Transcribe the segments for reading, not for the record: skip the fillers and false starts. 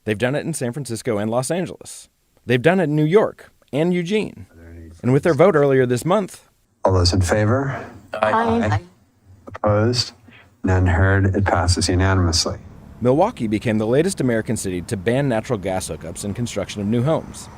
They've done it in San Francisco and Los Angeles. They've done it in New York and Eugene. And with their vote earlier this month... All those in favor? Aye. Opposed? None heard. It passes unanimously. Milwaukie became the latest American city to ban natural gas hookups in construction of new homes.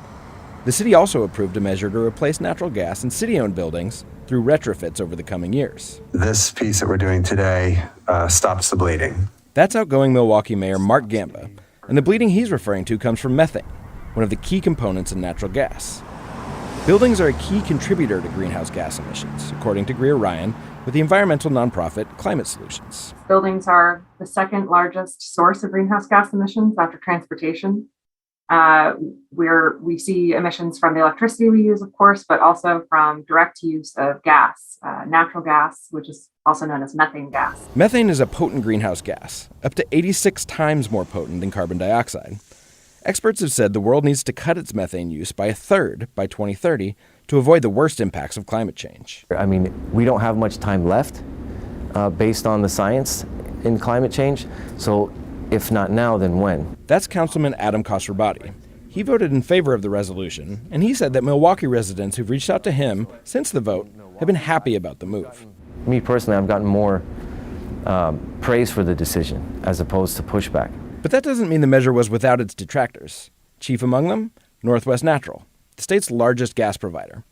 The city also approved a measure to replace natural gas in city-owned buildings through retrofits over the coming years. This piece that we're doing today stops the bleeding. That's outgoing Milwaukie Mayor Mark Gamba, and the bleeding he's referring to comes from methane, one of the key components in natural gas. Buildings are a key contributor to greenhouse gas emissions, according to Greer Ryan with the environmental nonprofit Climate Solutions. Buildings are the second largest source of greenhouse gas emissions after transportation. We see emissions from the electricity we use, of course, but also from direct use of gas, natural gas, which is also known as methane gas. Methane is a potent greenhouse gas, up to 86 times more potent than carbon dioxide. Experts have said the world needs to cut its methane use by a third by 2030 to avoid the worst impacts of climate change. I mean, we don't have much time left based on the science in climate change. So if not now, then when? That's Councilman Adam Khosrowbadi. He voted in favor of the resolution, and he said that Milwaukie residents who've reached out to him since the vote have been happy about the move. Me personally, I've gotten more praise for the decision as opposed to pushback. But that doesn't mean the measure was without its detractors. Chief among them, Northwest Natural, the state's largest gas provider.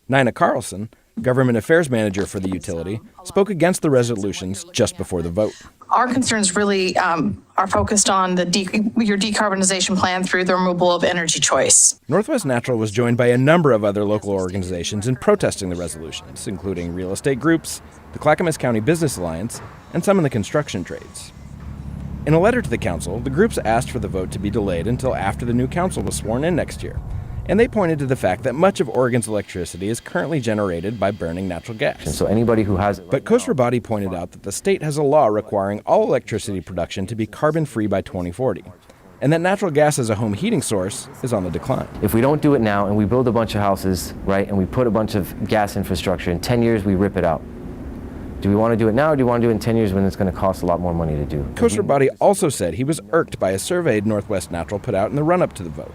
Nina Carlson, government affairs manager for the utility, spoke against the resolutions just before the vote. Our concerns really are focused on your decarbonization plan through the removal of energy choice. Northwest Natural was joined by a number of other local organizations in protesting the resolutions, including real estate groups, the Clackamas County Business Alliance, and some in the construction trades. In a letter to the council, the groups asked for the vote to be delayed until after the new council was sworn in next year, and they pointed to the fact that much of Oregon's electricity is currently generated by burning natural gas. So anybody who has... But Khosrowbadi pointed out that the state has a law requiring all electricity production to be carbon-free by 2040, and that natural gas as a home heating source is on the decline. If we don't do it now and we build a bunch of houses, right, and we put a bunch of gas infrastructure, in 10 years we rip it out. Do we want to do it now, or do we want to do it in 10 years when it's going to cost a lot more money to do? Khosrowbadi also said he was irked by a survey Northwest Natural put out in the run-up to the vote.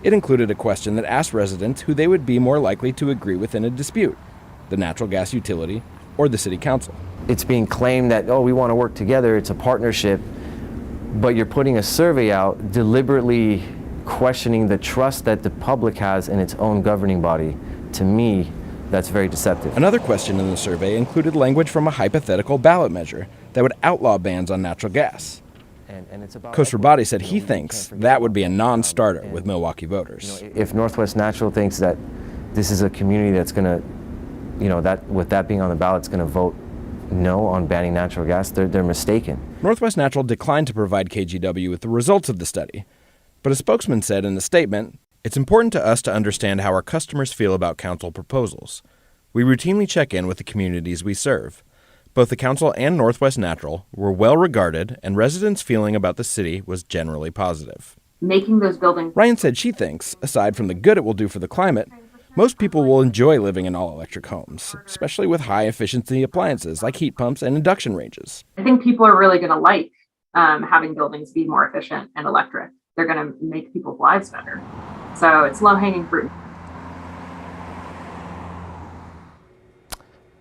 It included a question that asked residents who they would be more likely to agree with in a dispute, the natural gas utility or the city council. It's being claimed that, oh, we want to work together, it's a partnership, but you're putting a survey out deliberately questioning the trust that the public has in its own governing body. To me, that's very deceptive. Another question in the survey included language from a hypothetical ballot measure that would outlaw bans on natural gas. And it's about Khosrowbadi said he thinks that would be a non-starter with Milwaukie voters. If Northwest Natural thinks that this is a community that's going to, that with that being on the ballot, it's going to vote no on banning natural gas, they're mistaken. Northwest Natural declined to provide KGW with the results of the study, but a spokesman said in a statement, "It's important to us to understand how our customers feel about council proposals. We routinely check in with the communities we serve. Both the council and Northwest Natural were well regarded, and residents' feeling about the city was generally positive." Making those buildings... Ryan said she thinks, aside from the good it will do for the climate, most people will enjoy living in all-electric homes, especially with high-efficiency appliances like heat pumps and induction ranges. I think people are really going to like having buildings be more efficient and electric. They're going to make people's lives better. So it's low-hanging fruit.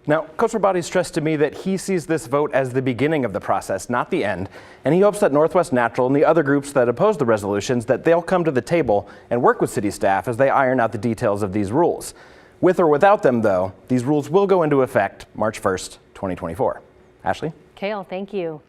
Now, Khosrowbadi stressed to me that he sees this vote as the beginning of the process, not the end, and he hopes that Northwest Natural and the other groups that oppose the resolutions, that they'll come to the table and work with city staff as they iron out the details of these rules. With or without them, though, these rules will go into effect March 1st, 2024. Ashley? Kale, thank you.